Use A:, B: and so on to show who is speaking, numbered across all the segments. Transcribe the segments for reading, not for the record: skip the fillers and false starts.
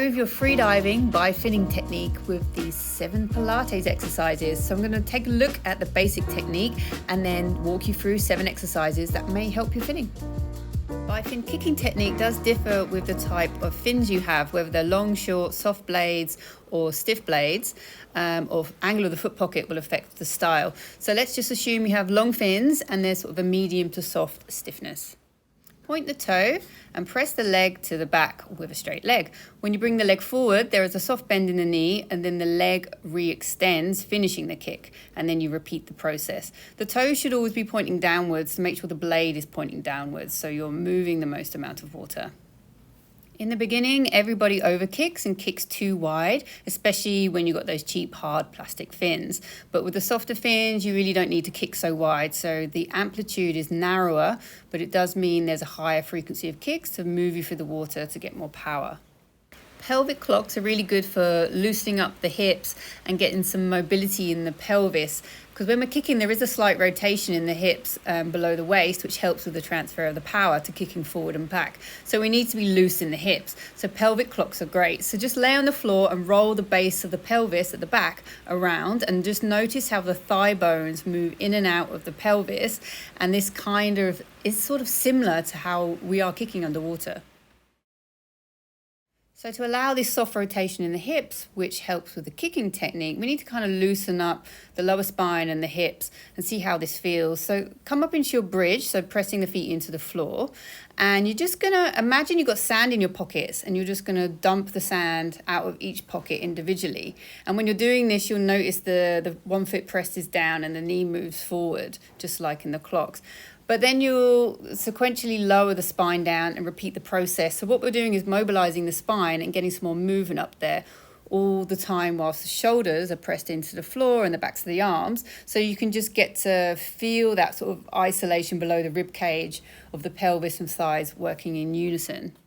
A: improve your freediving by finning technique with these 7 Pilates exercises. So I'm going to take a look at the basic technique and then walk you through 7 exercises that may help your finning. Bi-fin kicking technique does differ with the type of fins you have, whether they're long, short, soft blades or stiff blades, or angle of the foot pocket will affect the style. So let's just assume you have long fins and there's sort of a medium to soft stiffness. Point the toe and press the leg to the back with a straight leg. When you bring the leg forward, there is a soft bend in the knee and then the leg re-extends, finishing the kick, and then you repeat the process. The toe should always be pointing downwards to make sure the blade is pointing downwards, so you're moving the most amount of water. In the beginning, everybody overkicks and kicks too wide, especially when you've got those cheap, hard plastic fins. But with the softer fins, you really don't need to kick so wide. So the amplitude is narrower, but it does mean there's a higher frequency of kicks to move you through the water to get more power. Pelvic clocks are really good for loosening up the hips and getting some mobility in the pelvis, because when we're kicking there is a slight rotation in the hips below the waist, which helps with the transfer of the power to kicking forward and back. So we need to be loose in the hips. So pelvic clocks are great. So just lay on the floor and roll the base of the pelvis at the back around and just notice how the thigh bones move in and out of the pelvis, and this kind of is sort of similar to how we are kicking underwater. So to allow this soft rotation in the hips, which helps with the kicking technique, we need to kind of loosen up the lower spine and the hips and see how this feels. So come up into your bridge, so pressing the feet into the floor, and you're just going to imagine you've got sand in your pockets and you're just going to dump the sand out of each pocket individually. And when you're doing this, you'll notice the one foot presses down and the knee moves forward, just like in the clocks. But then you'll sequentially lower the spine down and repeat the process. So what we're doing is mobilizing the spine and getting some more movement up there all the time whilst the shoulders are pressed into the floor and the backs of the arms. So you can just get to feel that sort of isolation below the rib cage of the pelvis and thighs working in unison.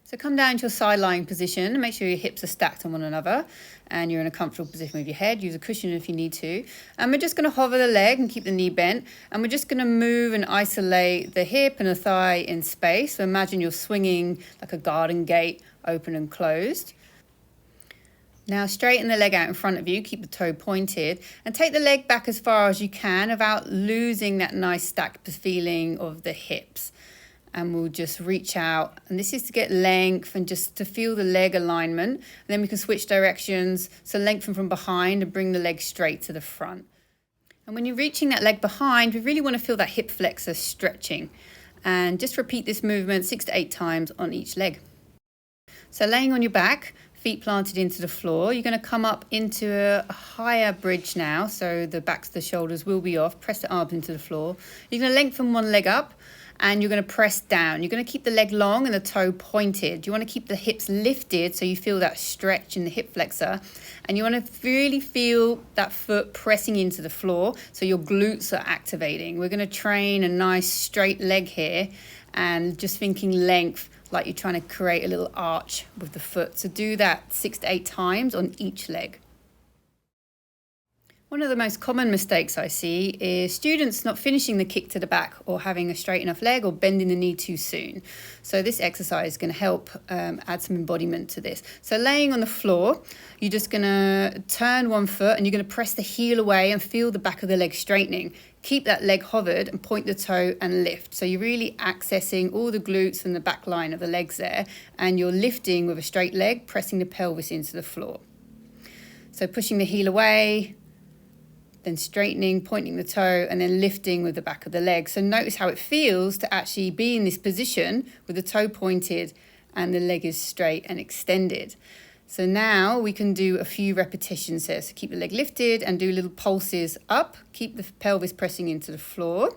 A: So come down to your side lying position and make sure your hips are stacked on one another and you're in a comfortable position with your head. Use a cushion if you need to. And we're just going to hover the leg and keep the knee bent. And we're just going to move and isolate the hip and the thigh in space. So imagine you're swinging like a garden gate, open and closed. Now straighten the leg out in front of you, keep the toe pointed, and take the leg back as far as you can without losing that nice stacked feeling of the hips. And we'll just reach out, and this is to get length and just to feel the leg alignment. And then we can switch directions, so lengthen from behind and bring the leg straight to the front. And when you're reaching that leg behind, we really want to feel that hip flexor stretching. And just repeat this movement 6 to 8 times on each leg. So laying on your back, feet planted into the floor, you're going to come up into a higher bridge now, so the backs of the shoulders will be off. Press the arms into the floor. You're going to lengthen one leg up, and you're going to press down. You're going to keep the leg long and the toe pointed. You want to keep the hips lifted so you feel that stretch in the hip flexor. And you want to really feel that foot pressing into the floor so your glutes are activating. We're going to train a nice straight leg here and just thinking length, like you're trying to create a little arch with the foot. So do that 6 to 8 times on each leg. One of the most common mistakes I see is students not finishing the kick to the back or having a straight enough leg or bending the knee too soon. So this exercise is going to help add some embodiment to this. So laying on the floor, you're just going to turn one foot and you're going to press the heel away and feel the back of the leg straightening. Keep that leg hovered and point the toe and lift. So you're really accessing all the glutes and the back line of the legs there, and you're lifting with a straight leg, pressing the pelvis into the floor. So pushing the heel away, then straightening, pointing the toe, and then lifting with the back of the leg. So notice how it feels to actually be in this position with the toe pointed and the leg is straight and extended. So now we can do a few repetitions here. So keep the leg lifted and do little pulses up. Keep the pelvis pressing into the floor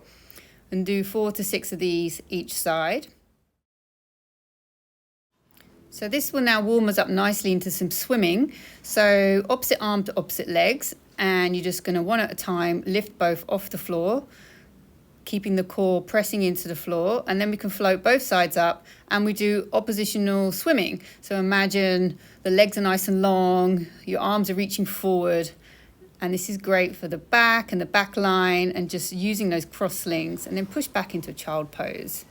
A: and do 4 to 6 of these each side. So this will now warm us up nicely into some swimming. So opposite arm to opposite legs. And you're just going to, one at a time, lift both off the floor, keeping the core pressing into the floor, and then we can float both sides up and we do oppositional swimming. So imagine the legs are nice and long, your arms are reaching forward, and this is great for the back and the back line and just using those cross slings, and then push back into a child pose.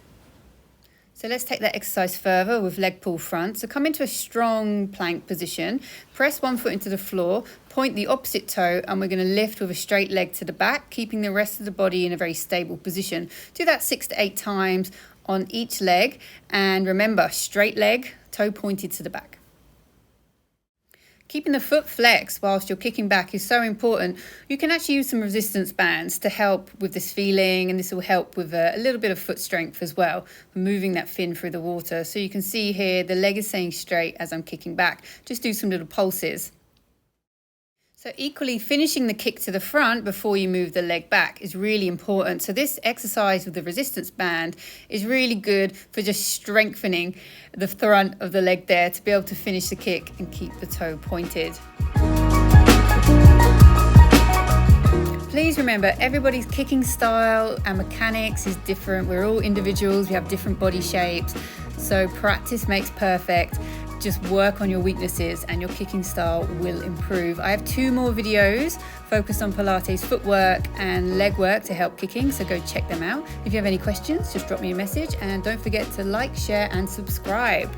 A: So let's take that exercise further with leg pull front. So come into a strong plank position, press one foot into the floor, point the opposite toe, and we're going to lift with a straight leg to the back, keeping the rest of the body in a very stable position. Do that 6 to 8 times on each leg. And remember, straight leg, toe pointed to the back. Keeping the foot flexed whilst you're kicking back is so important. You can actually use some resistance bands to help with this feeling, and this will help with a little bit of foot strength as well, moving that fin through the water. So you can see here the leg is staying straight as I'm kicking back. Just do some little pulses. So equally, finishing the kick to the front before you move the leg back is really important. So this exercise with the resistance band is really good for just strengthening the front of the leg there to be able to finish the kick and keep the toe pointed. Please remember, everybody's kicking style and mechanics is different. We're all individuals, we have different body shapes. So practice makes perfect. Just work on your weaknesses and your kicking style will improve. I have 2 more videos focused on Pilates footwork and leg work to help kicking, so go check them out. If you have any questions, just drop me a message, and don't forget to like, share and subscribe.